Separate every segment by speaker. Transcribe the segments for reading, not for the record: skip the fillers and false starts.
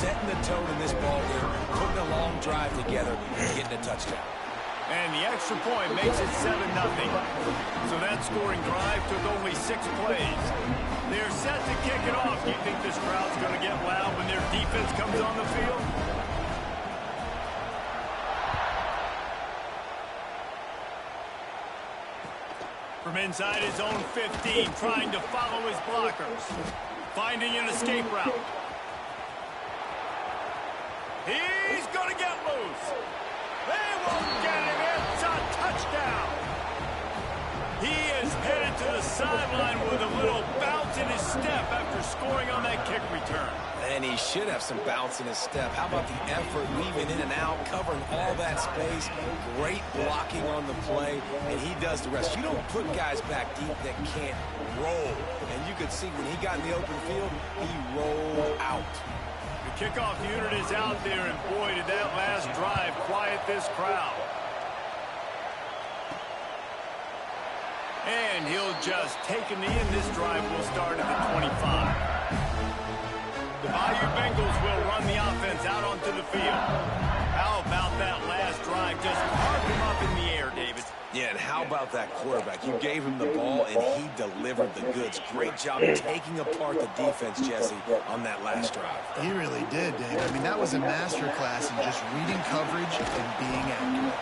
Speaker 1: setting the tone in this ball game, putting a long drive together, and getting a touchdown.
Speaker 2: And the extra point makes it 7-0. So that scoring drive took only 6 plays. They're set to kick it off. Do you think this crowd's going to get loud when their defense comes on the field? From inside his own 15, trying to follow his blockers. Finding an escape route. He's going to get loose. They won't get him. It's a touchdown. He is headed to the sideline with a little bounce in his step after scoring on that kick return.
Speaker 1: And he should have some bounce in his step. How about the effort, weaving in and out, covering all that space. Great blocking on the play, and he does the rest. You don't put guys back deep that can't roll. And you could see when he got in the open field, he rolled out.
Speaker 2: The kickoff unit is out there, and boy, did that last drive quiet this crowd. And he'll just take a knee, and this drive will start at the 25. The Bayou Bengals will run the offense out onto the field. How about that last drive? Just carved him up in the air, David.
Speaker 1: Yeah, and how about that quarterback? You gave him the ball, and he delivered the goods. Great job taking apart the defense, Jesse, on that last drive.
Speaker 3: He really did, Dave. I mean, that was a masterclass in just reading coverage and being accurate.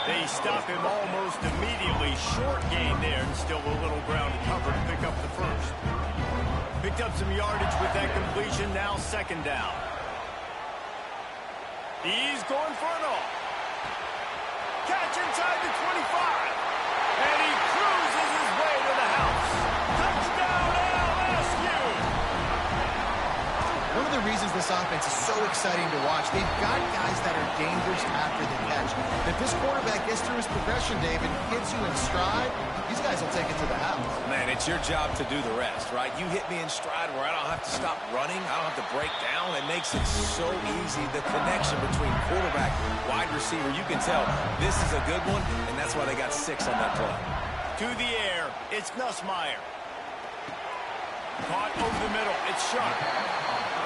Speaker 2: They stop him almost immediately. Short gain there, and still a little ground to cover to pick up the first. Picked up some yardage with that completion. Now 2nd down. He's going for it all. Catch inside the 25. And he cruises his way to the house. Touchdown LSU.
Speaker 3: One of the reasons this offense is so exciting to watch, they've got guys that are dangerous after the catch. If this quarterback gets through his progression, David, hits you in stride, these guys will take it to the house.
Speaker 1: Man, it's your job to do the rest, right? You hit me in stride where I don't have to stop running. I don't have to break down. It makes it so easy. The connection between quarterback, wide receiver, you can tell this is a good one, and that's why they got 6 on that play.
Speaker 2: To the air, it's Nussmeier. Caught over the middle, it's Sharp.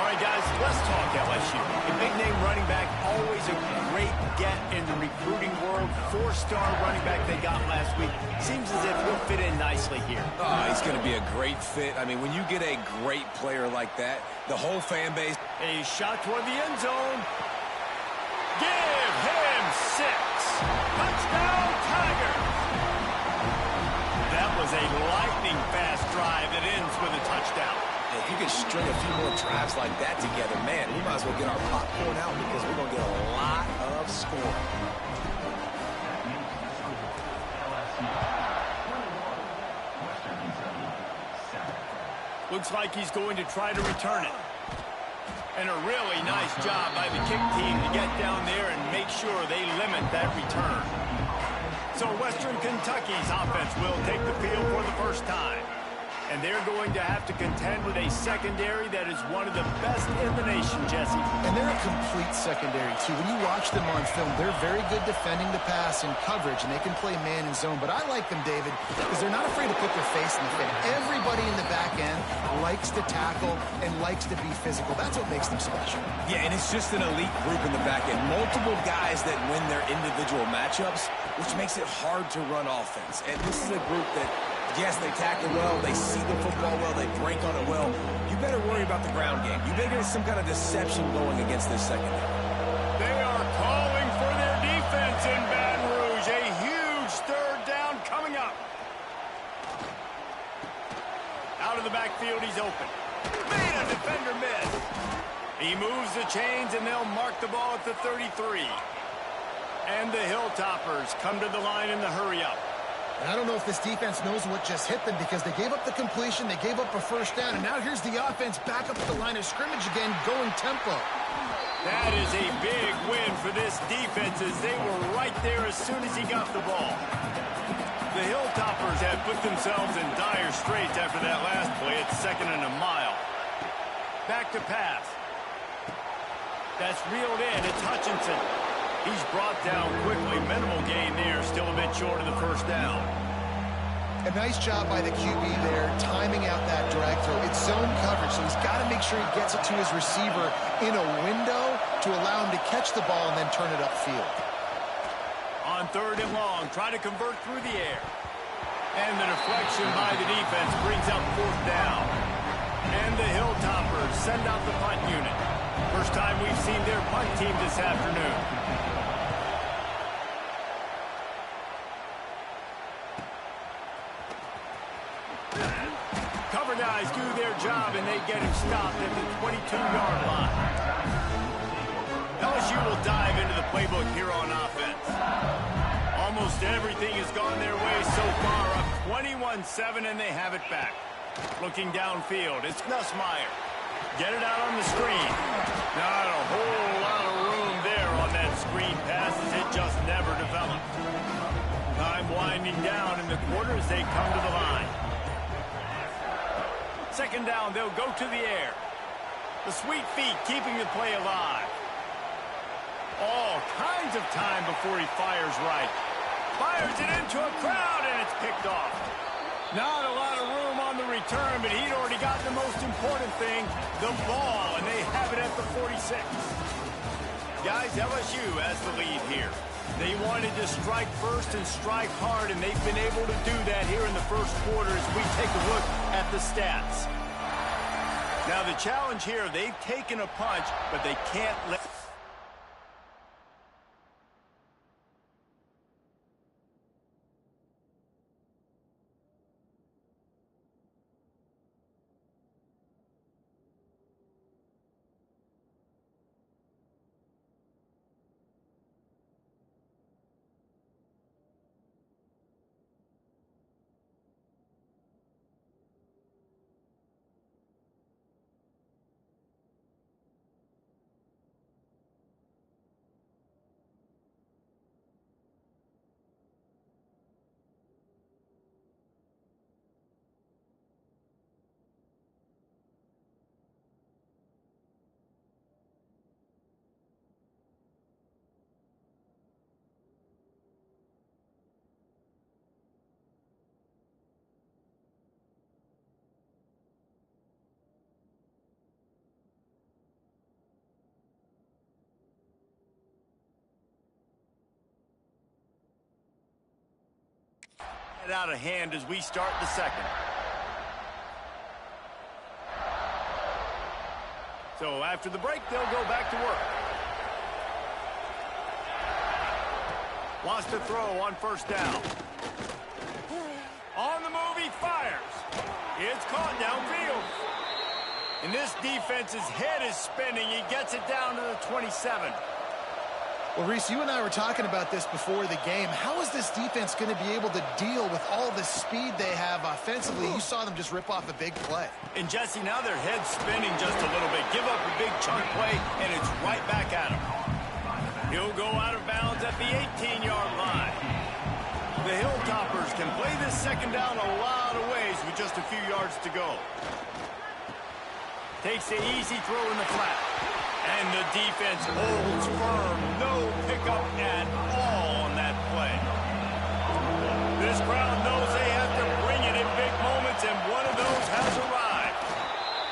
Speaker 2: All right, guys, let's talk LSU. A big-name running back, always a great get in the recruiting world. 4-star running back they got last week. Seems as if he'll fit in nicely here.
Speaker 1: Oh, he's going to be a great fit. I mean, when you get a great player like that, the whole fan base.
Speaker 2: A shot toward the end zone. Give him 6. Touchdown, Tigers. That was a lightning-fast drive that ends with a touchdown.
Speaker 1: If you could string a few more drives like that together, man, we might as well get our popcorn out because we're going to get a lot of scoring.
Speaker 2: Looks like he's going to try to return it. And a really nice job by the kick team to get down there and make sure they limit that return. So Western Kentucky's offense will take the field for the first time. And they're going to have to contend with a secondary that is one of the best in the nation, Jesse.
Speaker 3: And they're a complete secondary, too. When you watch them on film, they're very good defending the pass and coverage, and they can play man and zone. But I like them, David, because they're not afraid to put their face in the thing. Everybody in the back end likes to tackle and likes to be physical. That's what makes them special.
Speaker 1: Yeah, and it's just an elite group in the back end. Multiple guys that win their individual matchups, which makes it hard to run offense. And this is a group that, yes, they tackle well, they see the football well, they break on it well. You better worry about the ground game. You better get some kind of deception going against this secondary.
Speaker 2: They are calling for their defense in Baton Rouge. A huge 3rd down coming up. Out of the backfield, he's open. Made a defender miss. He moves the chains, and they'll mark the ball at the 33. And the Hilltoppers come to the line in the hurry-up.
Speaker 3: And I don't know if this defense knows what just hit them because they gave up the completion, they gave up a 1st down, and now here's the offense back up at the line of scrimmage again, going tempo.
Speaker 2: That is a big win for this defense as they were right there as soon as he got the ball. The Hilltoppers had put themselves in dire straits after that last play. It's 2nd and a mile. Back to pass. That's reeled in. It's Hutchinson. He's brought down quickly. Minimal gain there. Still a bit short of the 1st down.
Speaker 3: A nice job by the QB there, timing out that drag throw. It's zone coverage, so he's got to make sure he gets it to his receiver in a window to allow him to catch the ball and then turn it upfield.
Speaker 2: On 3rd and long, try to convert through the air. And the deflection by the defense brings up 4th down. And the Hilltoppers send out the punt unit. First time we've seen their punt team this afternoon. Cover guys do their job, and they get him stopped at the 22-yard line. LSU will dive into the playbook here on offense. Almost everything has gone their way so far, up 21-7, and they have it back. Looking downfield, it's Nussmeier. Get it out on the screen. Not a whole lot of room there on that screen pass, as it just never developed. Time winding down in the quarter as they come to the line. 2nd down, they'll go to the air. The sweet feet keeping the play alive. All kinds of time before he fires right. Fires it into a crowd, and it's picked off. Not a lot of room on the return, but he'd already got the most important thing, the ball, and they have it at the 46. Guys, LSU has the lead here. They wanted to strike first and strike hard, and they've been able to do that here in the first quarter as we take a look at the stats. Now the challenge here, they've taken a punch, but they can't let... out of hand as we start the second. So after the break, they'll go back to work. Wants to throw on 1st down. On the move, he fires. It's caught downfield. And this defense's head is spinning. He gets it down to the 27.
Speaker 3: Well, Reese, you and I were talking about this before the game. How is this defense going to be able to deal with all the speed they have offensively? You saw them just rip off a big play.
Speaker 2: And, Jesse, now their head's spinning just a little bit. Give up a big chunk play, and it's right back at him. He'll go out of bounds at the 18-yard line. The Hilltoppers can play this 2nd down a lot of ways with just a few yards to go. Takes the easy throw in the flat. And the defense holds firm. No pickup at all on that play. This crowd knows they have to bring it in big moments, and one of those has arrived.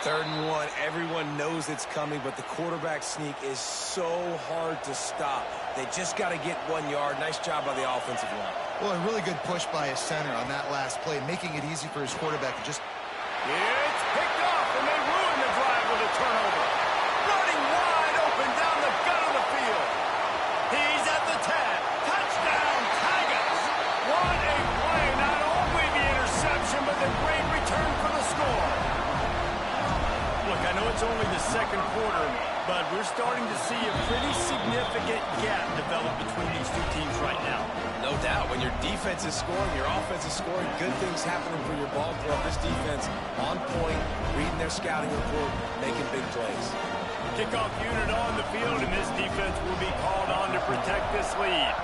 Speaker 1: 3rd and 1. Everyone knows it's coming, but the quarterback sneak is so hard to stop. They just got to get 1 yard. Nice job by the offensive line.
Speaker 3: Well, a really good push by his center on that last play, making it easy for his quarterback to just...
Speaker 2: It's picked off, and they ruin the drive with a turnover. Running wide open down the gut of the field. He's at the 10. Touchdown, Tigers. What a play. Not only the interception, but the great return for the score. Look, I know it's only the 2nd quarter, but we're starting to see a pretty significant gap develop between these two teams right now.
Speaker 1: No doubt. When your defense is scoring, your offense is scoring, good things happening for your ball club. This defense on point, reading their scouting report, making big plays.
Speaker 2: Kickoff unit on the field, and this defense will be called on to protect this lead.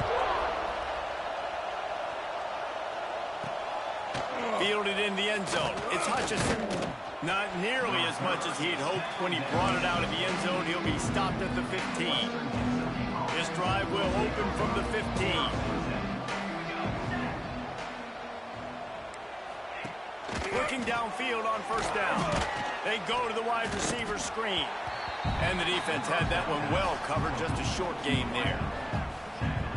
Speaker 2: Fielded in the end zone. It's Hutchinson. Not nearly as much as he'd hoped when he brought it out of the end zone. He'll be stopped at the 15. This drive will open from the 15. looking downfield on first down. They go to the wide receiver screen. And the defense had that one well covered, just a short game there.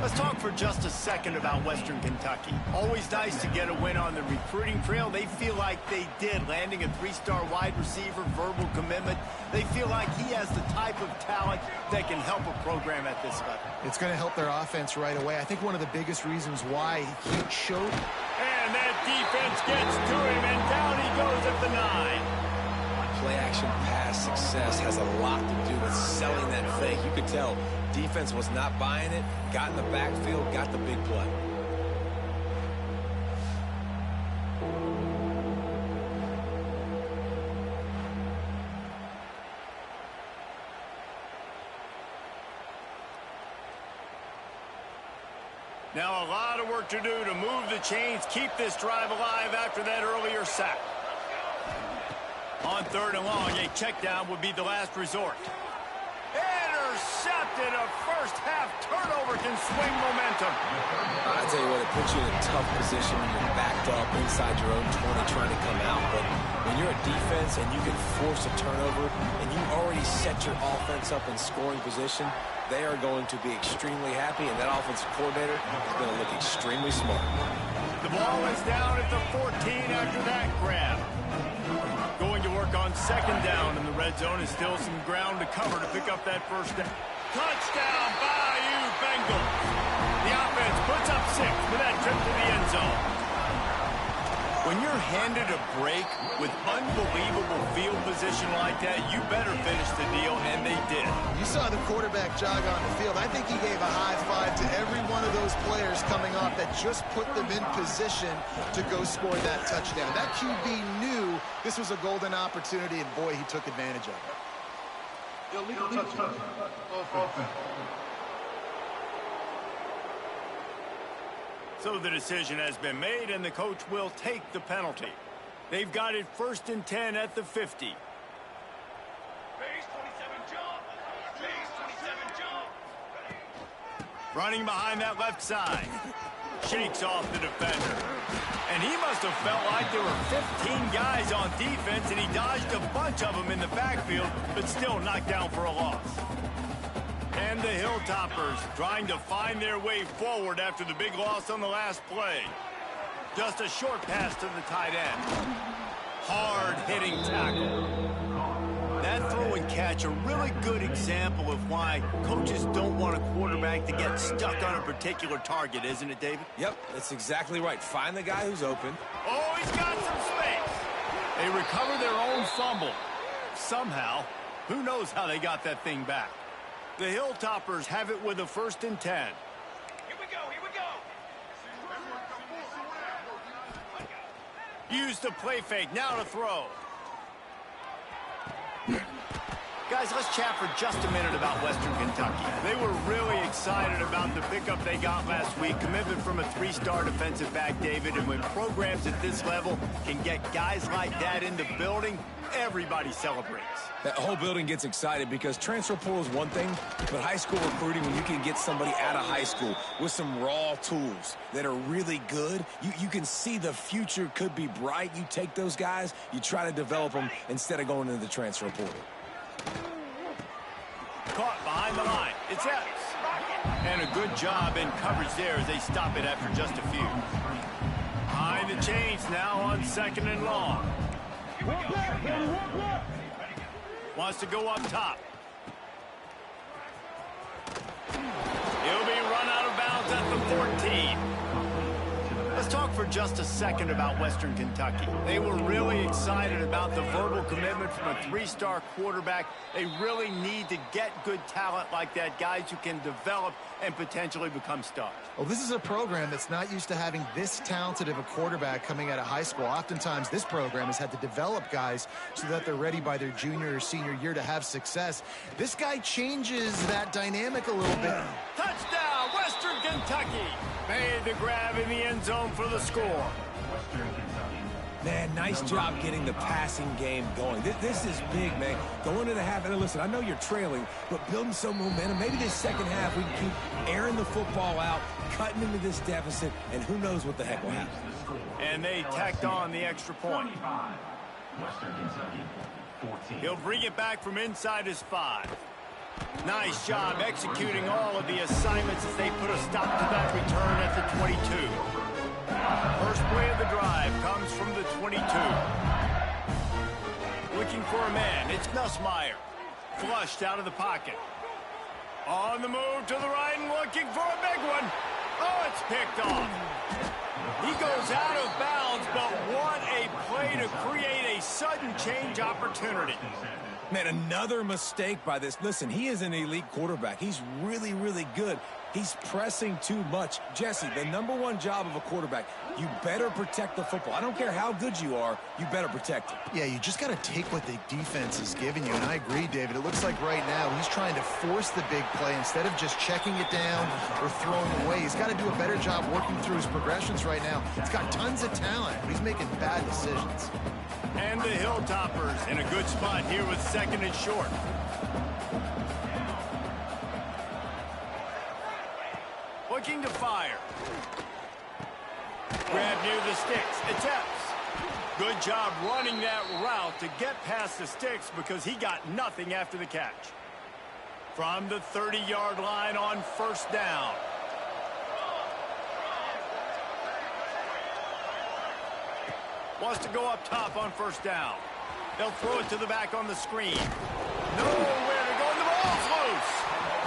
Speaker 2: Let's talk for just a second about Western Kentucky. Always nice to get a win on the recruiting trail. They feel like they did, landing a 3-star wide receiver, verbal commitment. They feel like he has the type of talent that can help a program at this level.
Speaker 3: It's going to help their offense right away. I think one of the biggest reasons why he showed.
Speaker 2: And that defense gets to him, and down he goes at the 9.
Speaker 1: Play-action pass success has a lot to do with selling that fake. You could tell defense was not buying it, got in the backfield, got the big play.
Speaker 2: Now a lot of work to do to move the chains, keep this drive alive after that earlier sack. On 3rd and long, a check down would be the last resort. Intercepted. A first-half turnover can swing momentum.
Speaker 1: I tell you what, it puts you in a tough position when you're backed up inside your own 20 trying to come out. But when you're a defense and you can force a turnover and you already set your offense up in scoring position, they are going to be extremely happy, and that offensive coordinator is going to look extremely smart.
Speaker 2: The ball is down at the 14 after that grab. Going to work on 2nd down in the red zone, is still some ground to cover to pick up that first down. Touchdown, Bayou Bengals. The offense puts up 6 with that trip to the end zone. When you're handed a break with unbelievable field position like that, you better finish the deal, and they did.
Speaker 3: You saw the quarterback jog on the field. I think he gave a high five to every one of those players coming off that just put them in position to go score that touchdown. That QB knew this was a golden opportunity, and boy, he took advantage of it.
Speaker 4: Illegal touchdown. Offense.
Speaker 2: So the decision has been made, and the coach will take the penalty. They've got it 1st and 10 at the 50.
Speaker 4: Base 27 jump. Base 27 jump.
Speaker 2: Running behind that left side. Shakes off the defender. And he must have felt like there were 15 guys on defense, and he dodged a bunch of them in the backfield, but still knocked down for a loss. And the Hilltoppers trying to find their way forward after the big loss on the last play. Just a short pass to the tight end. Hard-hitting tackle. That throw and catch, a really good example of why coaches don't want a quarterback to get stuck on a particular target, isn't it, David?
Speaker 1: Yep, that's exactly right. Find the guy who's open.
Speaker 2: Oh, he's got some space. They recover their own fumble. Somehow, who knows how they got that thing back. The Hilltoppers have it with a 1st and 10.
Speaker 4: Here we go.
Speaker 2: Use the play fake, now to throw. Guys, let's chat for just a minute about Western Kentucky. They were really excited about the pickup they got last week. Commitment from a 3-star defensive back, David. And when programs at this level can get guys like that in the building, everybody celebrates.
Speaker 1: That whole building gets excited because transfer portal is one thing, but high school recruiting, when you can get somebody out of high school with some raw tools that are really good, you can see the future could be bright. You take those guys, you try to develop them instead of going into the transfer portal.
Speaker 2: Caught behind the line. It's Epps. And a good job in coverage there as they stop it after just a few. Behind the chains now on 2nd and long. Wants to go up top. He'll be run out of bounds at the 14. Let's talk for just a second about Western Kentucky. They were really excited about the verbal commitment from a 3-star quarterback. They really need to get good talent like that, guys who can develop and potentially become stars.
Speaker 3: Well, this is a program that's not used to having this talented of a quarterback coming out of high school. Oftentimes, this program has had to develop guys so that they're ready by their junior or senior year to have success. This guy changes that dynamic a little bit.
Speaker 2: Touchdown, Western Kentucky! Made the grab in the end zone for the score.
Speaker 1: Man, nice job getting the passing game going. This is big, man. Going to the half, and listen, I know you're trailing, but building some momentum. Maybe this second half we can keep airing the football out, cutting into this deficit, and who knows what the heck will happen.
Speaker 2: And they tacked on the extra point. He'll bring it back from inside his 5. Nice job executing all of the assignments as they put a stop to that return at the 22. First play of the drive comes from the 22. Looking for a man, it's Nussmeier. Flushed out of the pocket. On the move to the right and looking for a big one. Oh, it's picked off. He goes out of bounds, but what a play to create a sudden change opportunity.
Speaker 1: Man, another mistake by this. Listen, he is an elite quarterback. He's really, really good. He's pressing too much. Jesse, the #1 job of a quarterback, you better protect the football. I don't care how good you are, you better protect it.
Speaker 3: Yeah, you just got to take what the defense is giving you, and I agree, David. It looks like right now he's trying to force the big play instead of just checking it down or throwing away. He's got to do a better job working through his progressions right now. He's got tons of talent, but he's making bad decisions.
Speaker 2: And the Hilltoppers in a good spot here with 2nd and short. Looking to fire. Grab near the sticks. Attempts. Good job running that route to get past the sticks because he got nothing after the catch. From the 30-yard line on 1st down. Wants to go up top on 1st down. They'll throw it to the back on the screen. Nowhere to go, and the ball's loose.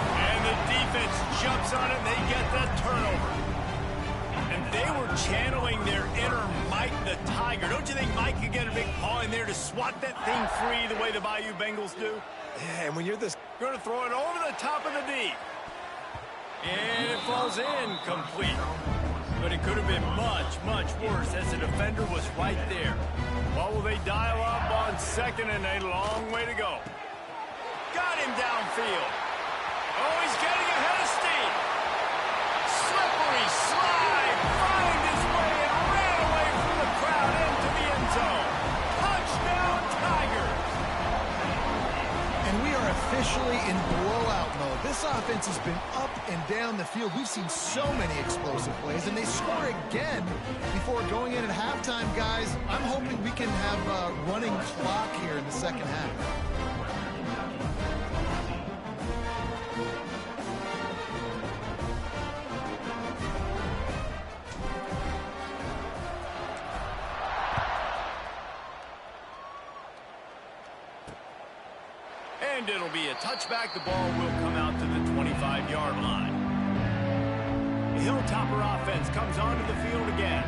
Speaker 2: And the defense jumps on it, and they get that turnover. And they were channeling their inner Mike the Tiger. Don't you think Mike could get a big paw in there to swat that thing free the way the Bayou Bengals do?
Speaker 1: Yeah, and when you're this...
Speaker 2: Going to throw it over the top of the D. And it falls in complete. But it could have been much, much worse as the defender was right there. What will they dial up on 2nd and a long way to go? Got him downfield. Oh, he's getting ahead of steam. Slippery slide. Find his way and ran away from the crowd into the end zone. Touchdown, Tigers.
Speaker 3: And we are officially in blowout mode. This offense has been up and down the field. We've seen so many explosive plays, and they score again before going in at halftime, guys. I'm hoping we can have a running clock here in the second half.
Speaker 2: And it'll be a touchback. The ball will come out to the 25-yard line. The Hilltopper offense comes onto the field again.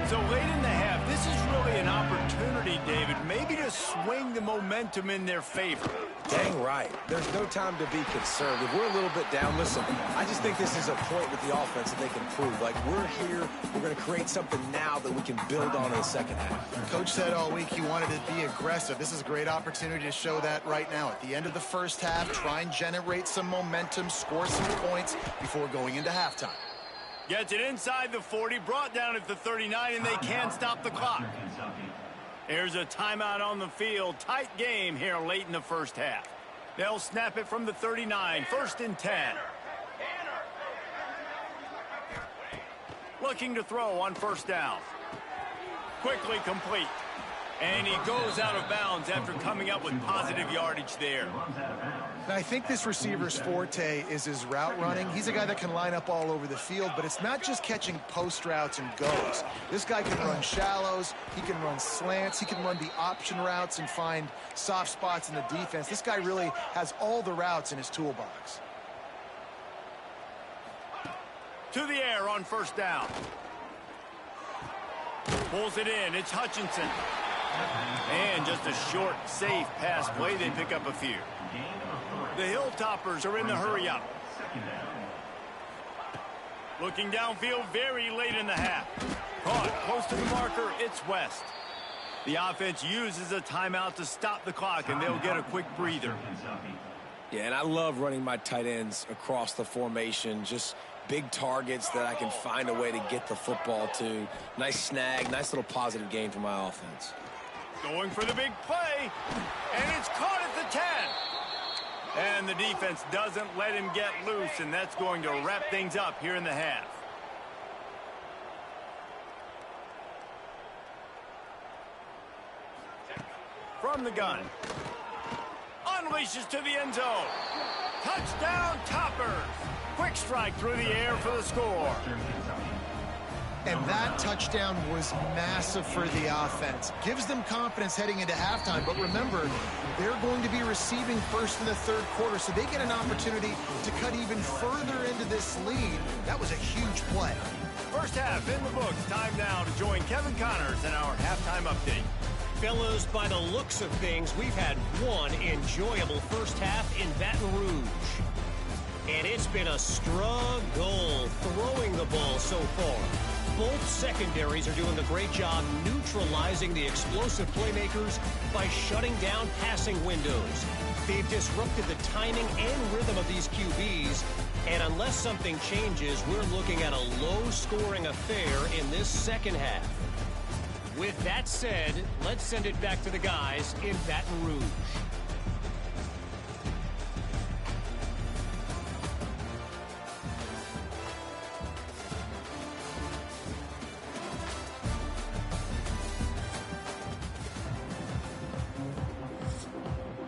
Speaker 2: So late in the half, this is really an opportunity, David, maybe to swing the momentum in their favor.
Speaker 1: Dang right. There's no time to be conservative. We're a little bit down. Listen, I just think this is a point with the offense that they can prove. Like, we're here, we're going to create something now that we can build on in the second half.
Speaker 3: Coach said all week he wanted to be aggressive. This is a great opportunity to show that right now. At the end of the first half, try and generate some momentum, score some points before going into halftime.
Speaker 2: Gets it inside the 40, brought down at the 39, and they can't stop the clock. Here's a timeout on the field. Tight game here late in the first half. They'll snap it from the 39, 1st and 10. Looking to throw on 1st down. Quickly complete. And he goes out of bounds after coming up with positive yardage there.
Speaker 3: Now, I think this receiver's forte is his route running. He's a guy that can line up all over the field, but it's not just catching post routes and goes. This guy can run shallows, he can run slants, he can run the option routes and find soft spots in the defense. This guy really has all the routes in his toolbox.
Speaker 2: To the air on 1st down. Pulls it in, it's Hutchinson. And just a short, safe pass play. They pick up a few. The Hilltoppers are in the hurry up. Looking downfield very late in the half. Caught close to the marker. It's West. The offense uses a timeout to stop the clock, and they'll get a quick breather.
Speaker 1: Yeah, and I love running my tight ends across the formation. Just big targets that I can find a way to get the football to. Nice snag, nice little positive gain for my offense.
Speaker 2: Going for the big play, and it's caught at the 10. And the defense doesn't let him get loose, and that's going to wrap things up here in the half. From the gun. Unleashes to the end zone. Touchdown, Toppers. Quick strike through the air for the score.
Speaker 3: And that touchdown was massive for the offense. Gives them confidence heading into halftime. But remember, they're going to be receiving first in the third quarter, so they get an opportunity to cut even further into this lead. That was a huge play.
Speaker 2: First half in the books. Time now to join Kevin Connors in our halftime update.
Speaker 5: Fellas, by the looks of things, we've had one enjoyable first half in Baton Rouge. And it's been a struggle throwing the ball so far. Both secondaries are doing a great job neutralizing the explosive playmakers by shutting down passing windows. They've disrupted the timing and rhythm of these QBs, and unless something changes, we're looking at a low-scoring affair in this second half. With that said, let's send it back to the guys in Baton Rouge.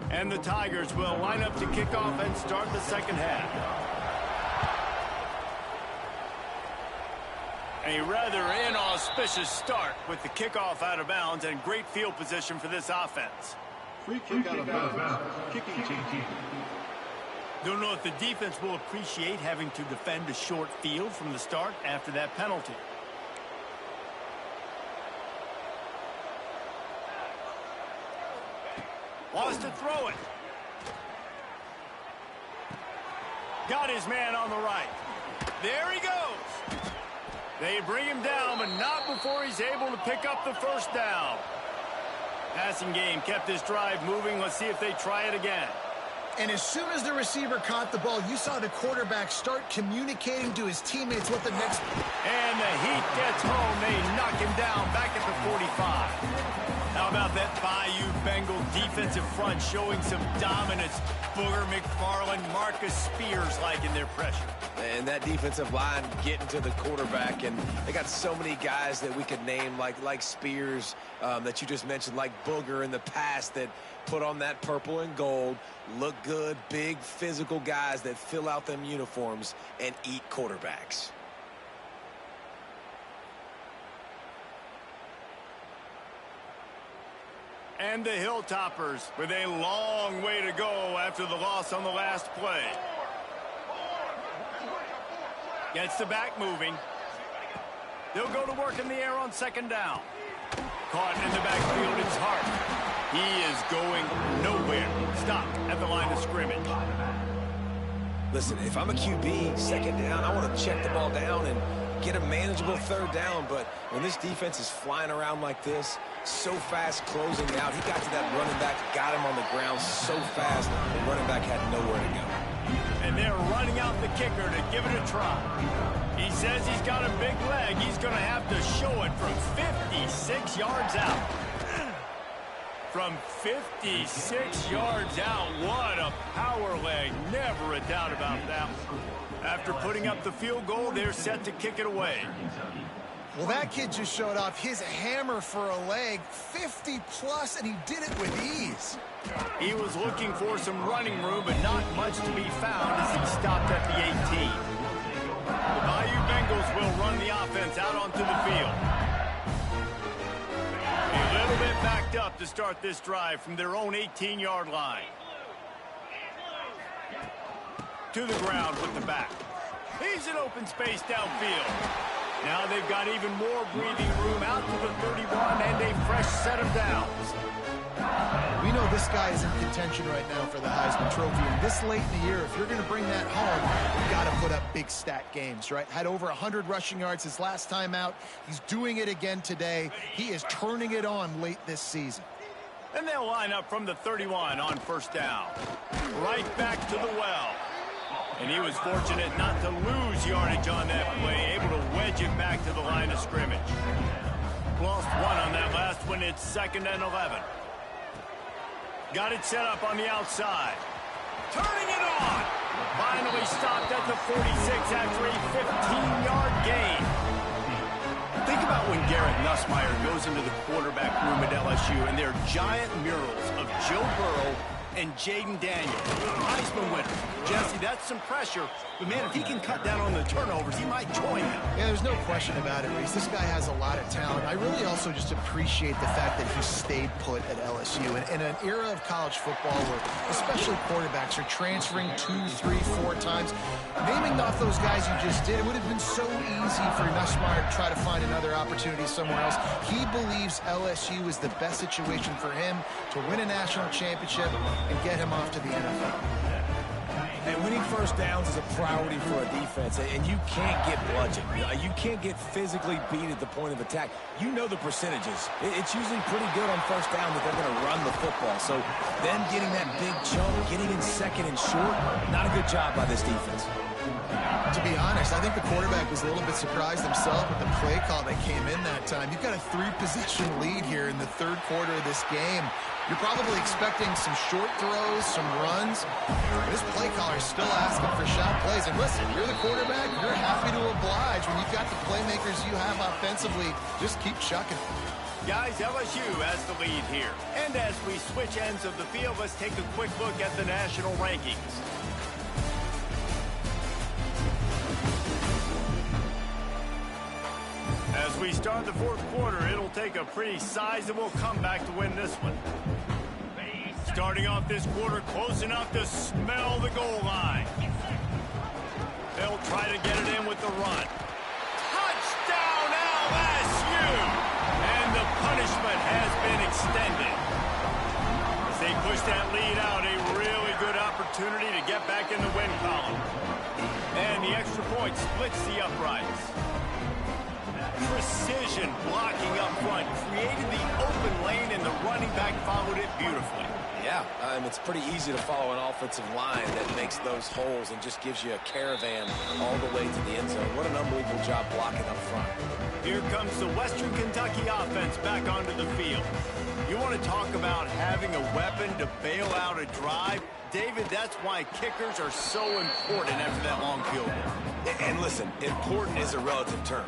Speaker 2: And the Tigers will line up to kick off and start the second half. A rather inauspicious start with the kickoff out of bounds and great field position for this offense.
Speaker 4: Free kick out of bounds. Kicking team.
Speaker 2: Don't know if the defense will appreciate having to defend a short field from the start after that penalty. Wants to throw it. Got his man on the right. There he goes. They bring him down, but not before he's able to pick up the first down. Passing game kept this drive moving. Let's see if they try it again.
Speaker 3: And as soon as the receiver caught the ball, you saw the quarterback start communicating to his teammates what the next...
Speaker 2: And the heat gets home. They knock him down back at the 45. How about that Bayou Bengal defensive front showing some dominance? Booger McFarland, Marcus Spears liking their pressure.
Speaker 1: And that defensive line getting to the quarterback, and they got so many guys that we could name like Spears that you just mentioned, like Booger in the past, that put on that purple and gold, look good, big physical guys that fill out them uniforms and eat quarterbacks.
Speaker 2: And the Hilltoppers with a long way to go after the loss on the last play. Gets the back moving. They'll go to work in the air on second down. Caught in the backfield, it's Hart. He is going nowhere. Stop at the line of scrimmage.
Speaker 1: Listen, if I'm a QB, second down, I want to check the ball down and get a manageable third down. But when this defense is flying around like this, so fast closing out, he got to that running back, got him on the ground so fast, the running back had nowhere to go.
Speaker 2: And they're running out the kicker to give it a try. He says he's got a big leg. He's going to have to show it from 56 yards out. From 56 yards out, what a power leg. Never a doubt about that. After putting up the field goal, they're set to kick it away.
Speaker 3: Well, that kid just showed off his hammer for a leg, 50-plus, and he did it with ease.
Speaker 2: He was looking for some running room, but not much to be found as he stopped at the 18. The Bayou Bengals will run the offense out onto the field. A little bit backed up to start this drive from their own 18-yard line. To the ground with the back. He's in open space downfield. Now they've got even more breathing room out to the 31 and a fresh set of downs.
Speaker 3: We know this guy is in contention right now for the Heisman Trophy. And this late in the year, if you're going to bring that home, you've got to put up big stat games, right? Had over 100 rushing yards his last time out. He's doing it again today. He is turning it on late this season.
Speaker 2: And they'll line up from the 31 on first down. Right back to the well. And he was fortunate not to lose yardage on that play, able to wedge it back to the line of scrimmage. Lost one on that last one. It's 2nd and 11. Got it set up on the outside. Turning it on. Finally stopped at the 46 after a 15-yard gain. Think about when Garrett Nussmeier goes into the quarterback room at LSU and there are giant murals of Joe Burrow and Jaden Daniels, Heisman winner. Jesse, that's some pressure. But, man, if he can cut down on the turnovers, he might join them.
Speaker 3: Yeah, there's no question about it, Reese. This guy has a lot of talent. I really also just appreciate the fact that he stayed put at LSU. In an era of college football where especially quarterbacks are transferring 2, 3, 4 times, naming off those guys you just did, it would have been so easy for Nussmeier to try to find another opportunity somewhere else. He believes LSU is the best situation for him to win a national championship and get him off to the NFL.
Speaker 1: And winning first downs is a priority for a defense, and you can't get bludgeoned. You can't get physically beat at the point of attack. You know the percentages. It's usually pretty good on first down that they're going to run the football. So them getting that big chunk, getting in second and short, not a good job by this defense.
Speaker 3: To be honest, I think the quarterback was a little bit surprised himself with the play call that came in that time. You've got a 3-possession lead here in the 3rd quarter of this game. You're probably expecting some short throws, some runs. This play caller is still asking for shot plays. And listen, you're the quarterback. You're happy to oblige when you've got the playmakers you have offensively. Just keep chucking.
Speaker 2: Guys, LSU has the lead here. And as we switch ends of the field, let's take a quick look at the national rankings. As we start the 4th quarter, it'll take a pretty sizable comeback to win this one. Starting off this quarter close enough to smell the goal line. They'll try to get it in with the run. Touchdown LSU! And the punishment has been extended. As they push that lead out, a really good opportunity to get back in the win column. And the extra point splits the uprights. Precision blocking up front, created the open lane, and the running back followed it beautifully.
Speaker 1: Yeah, it's pretty easy to follow an offensive line that makes those holes and just gives you a caravan all the way to the end zone. What an unbelievable job blocking up front.
Speaker 2: Here comes the Western Kentucky offense back onto the field. You want to talk about having a weapon to bail out a drive? David, that's why kickers are so important after that long field goal.
Speaker 1: And listen, important is a relative term.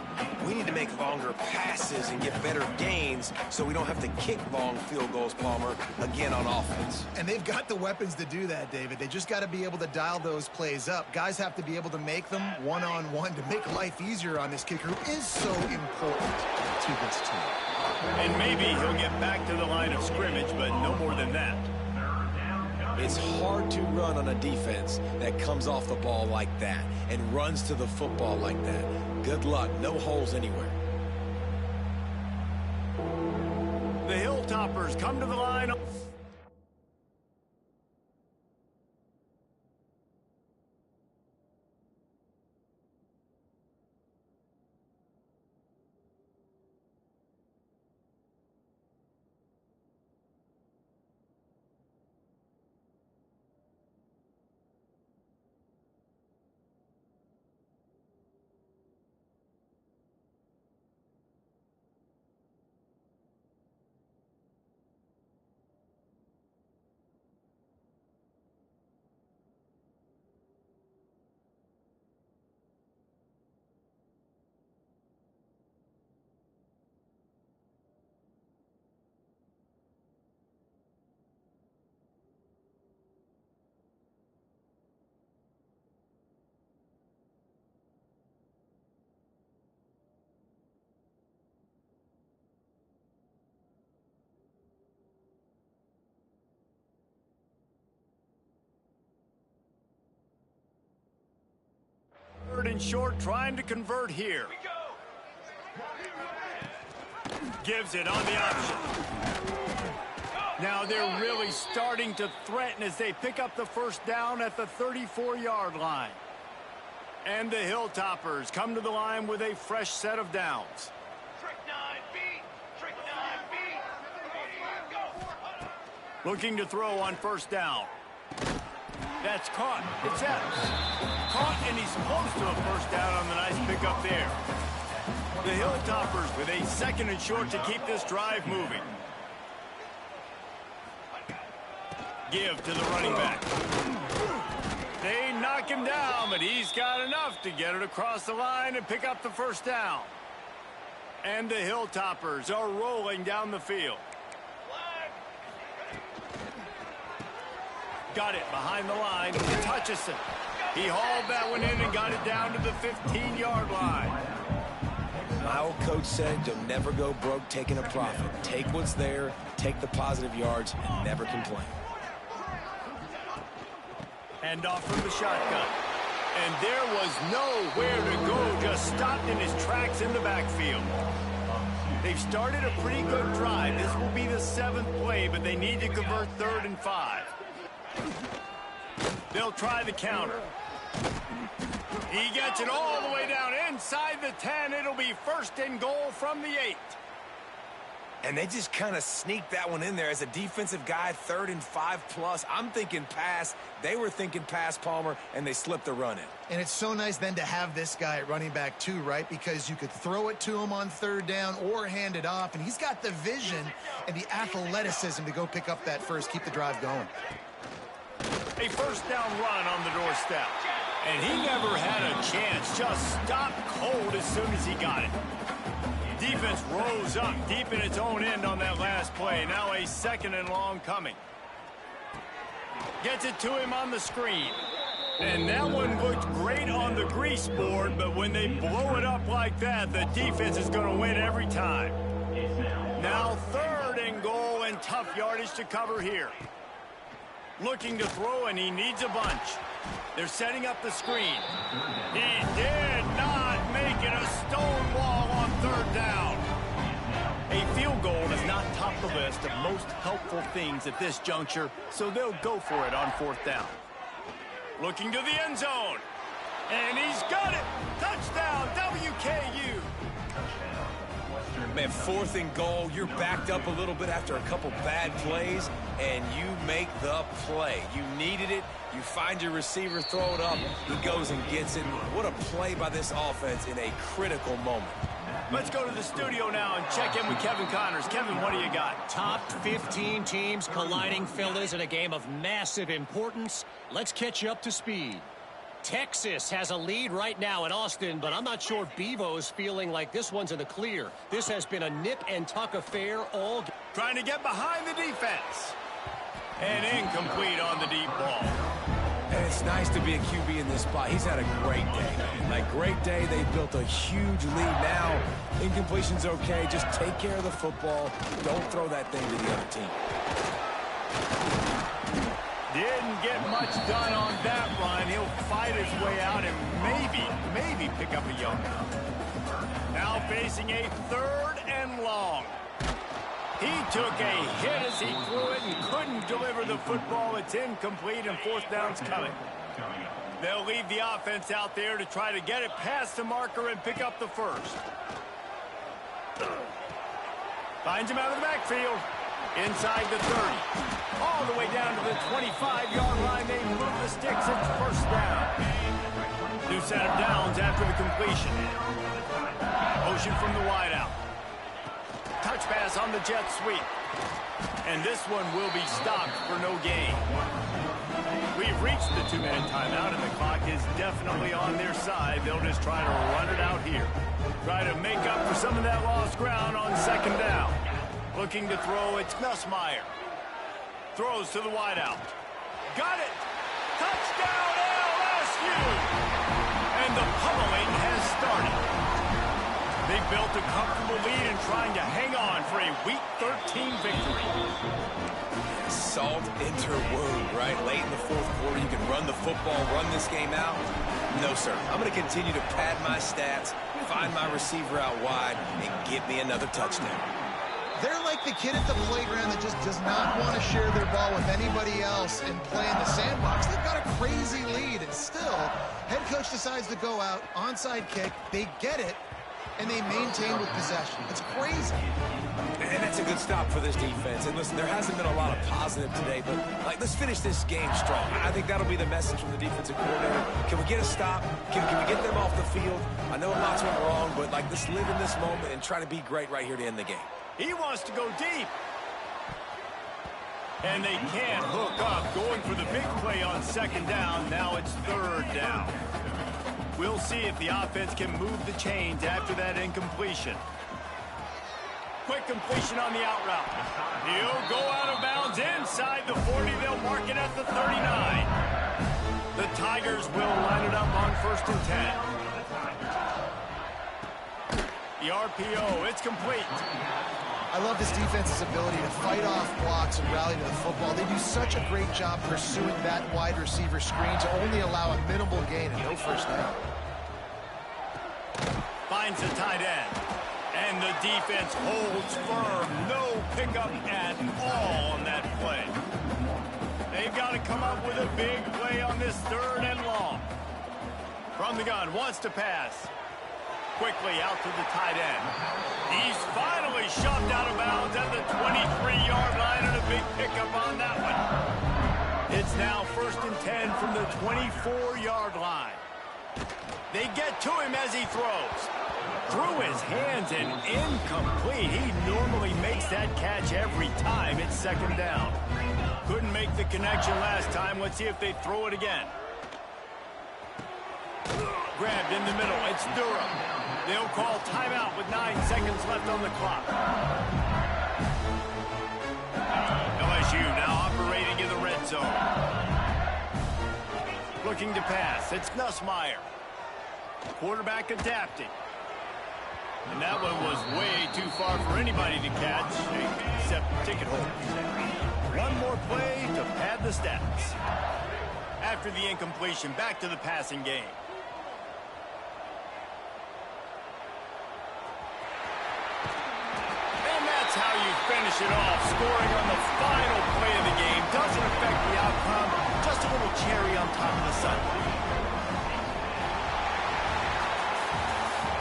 Speaker 1: We need to make longer passes and get better gains so we don't have to kick long field goals, Palmer, again on offense.
Speaker 3: And they've got the weapons to do that, David. They just got to be able to dial those plays up. Guys have to be able to make them one-on-one to make life easier on this kicker who is so important to this team.
Speaker 2: And maybe he'll get back to the line of scrimmage, but no more than that.
Speaker 1: It's hard to run on a defense that comes off the ball like that and runs to the football like that. Good luck. No holes anywhere.
Speaker 2: The Hilltoppers come to the line. Third and short, trying to convert here. Gives it on the option. Now they're really starting to threaten as they pick up the first down at the 34-yard line. And the Hilltoppers come to the line with a fresh set of downs. Looking to throw on first down. That's caught. It's Epps. Caught, and he's close to a first down on the nice pickup there. The Hilltoppers with a 2nd and short to keep this drive moving. Give to the running back. They knock him down, but he's got enough to get it across the line and pick up the first down. And the Hilltoppers are rolling down the field. Got it behind the line to Hutchison. He hauled that one in and got it down to the 15-yard line.
Speaker 1: My old coach said you'll never go broke taking a profit. Take what's there, take the positive yards, and never complain.
Speaker 2: And off from the shotgun. And there was nowhere to go, just stopped in his tracks in the backfield. They've started a pretty good drive. This will be the 7th play, but they need to convert 3rd and 5. They'll try the counter. He gets it all the way down inside the 10. It'll be 1st and goal from the 8.
Speaker 1: And they just kind of sneaked that one in there as a defensive guy, 3rd and 5+. I'm thinking pass. They were thinking pass, Palmer, and they slipped the run in.
Speaker 3: And it's so nice then to have this guy at running back too, right? Because you could throw it to him on 3rd down or hand it off, and he's got the vision and the athleticism to go pick up that first, keep the drive going.
Speaker 2: A 1st down run on the doorstep. And he never had a chance, just stopped cold as soon as he got it. Defense rose up deep in its own end on that last play. Now a 2nd and long coming. Gets it to him on the screen. And that one looked great on the grease board, but when they blow it up like that, the defense is going to win every time. Now 3rd and goal and tough yardage to cover here. Looking to throw, and he needs a bunch. They're setting up the screen. He did not make it a stone wall on 3rd down. A field goal does not top the list of most helpful things at this juncture, so they'll go for it on 4th down. Looking to the end zone. And he's got it. Touchdown, WKU.
Speaker 1: Man, 4th and goal, you're backed up a little bit after a couple bad plays, and you make the play. You needed it. You find your receiver, throw it up. He goes and gets it. What a play by this offense in a critical moment.
Speaker 2: Let's go to the studio now and check in with Kevin Connors. Kevin, what do you got?
Speaker 5: Top 15 teams colliding, fellas, in a game of massive importance. Let's catch you up to speed. Texas has a lead right now in Austin, but I'm not sure Bevo's feeling like this one's in the clear. This has been a nip-and-tuck affair all game.
Speaker 2: Trying to get behind the defense. And incomplete on the deep ball.
Speaker 1: And it's nice to be a QB in this spot. He's had a great day, man. Like, great day. They built a huge lead. Now, incompletion's okay. Just take care of the football. Don't throw that thing to the other team.
Speaker 2: Didn't get much done on that run. He'll fight his way out and maybe pick up a yard. Now facing a 3rd and long. He took a hit as he threw it and couldn't deliver the football. It's incomplete, and 4th down's coming. They'll leave the offense out there to try to get it past the marker and pick up the first. Finds him out of the backfield. Inside the 30. All the way down to the 25-yard line. They move the sticks. It's 1st down. New set of downs after the completion. Motion from the wideout. Touch pass on the jet sweep. And this one will be stopped for no gain. We've reached the 2-minute timeout, and the clock is definitely on their side. They'll just try to run it out here. Try to make up for some of that lost ground on 2nd down. Looking to throw, it's Nussmeier. Throws to the wideout. Got it! Touchdown, LSU! And the pummeling has started. They built a comfortable lead and trying to hang on for a Week 13 victory.
Speaker 1: Salt into wound, right? Late in the 4th quarter, you can run the football, run this game out. No, sir. I'm going to continue to pad my stats, find my receiver out wide, and get me another touchdown.
Speaker 3: They're like the kid at the playground that just does not want to share their ball with anybody else and play in the sandbox. They've got a crazy lead, and still, head coach decides to go out, onside kick, they get it, and they maintain with possession. It's crazy.
Speaker 1: And that's a good stop for this defense. And listen, there hasn't been a lot of positive today, but let's finish this game strong. I think that'll be the message from the defensive coordinator. Can we get a stop? Can we get them off the field? I know lots went wrong, but let's live in this moment and try to be great right here to end the game.
Speaker 2: He wants to go deep. And they can't hook up, going for the big play on second down. Now it's third down. We'll see if the offense can move the chains after that incompletion. Quick completion on the out route. He'll go out of bounds inside the 40. They'll mark it at the 39. The Tigers will line it up on 1st and 10. The RPO, it's complete.
Speaker 3: I love this defense's ability to fight off blocks and rally to the football. They do such a great job pursuing that wide receiver screen to only allow a minimal gain and no first down.
Speaker 2: Finds the tight end. And the defense holds firm. No pickup at all on that play. They've got to come up with a big play on this 3rd and long. From the gun, wants to pass. Quickly out to the tight end. He's finally shoved out of bounds at the 23-yard line, and a big pickup on that one. It's now 1st and 10 from the 24-yard line. They get to him as he throws. Through his hands and incomplete. He normally makes that catch every time. It's 2nd down. Couldn't make the connection last time. Let's see if they throw it again. Grabbed in the middle. It's Durham. They'll call timeout with 9 seconds left on the clock. LSU now operating in the red zone. Looking to pass. It's Nussmeier. Quarterback adapting. And that one was way too far for anybody to catch, except ticket holders. One more play to pad the stats. After the incompletion, back to the passing game. And that's how you finish it off. Scoring on the final play of the game doesn't affect the outcome. Just a little cherry on top of the sundae.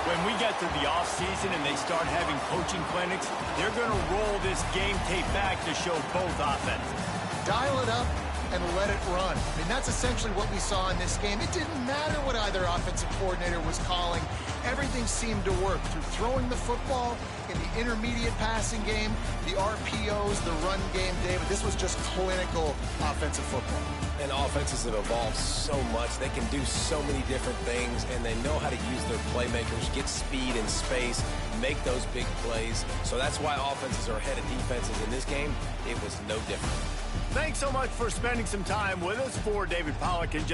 Speaker 2: When we get to the offseason and they start having coaching clinics, they're going to roll this game tape back to show both offenses.
Speaker 3: Dial it up and let it run. I mean, that's essentially what we saw in this game. It didn't matter what either offensive coordinator was calling. Everything seemed to work through throwing the football, in the intermediate passing game, the RPOs, the run game, David. This was just clinical offensive football.
Speaker 1: And offenses have evolved so much. They can do so many different things, and they know how to use their playmakers, get speed and space, make those big plays. So that's why offenses are ahead of defenses in this game. It was no different.
Speaker 2: Thanks so much for spending some time with us. For David Pollack and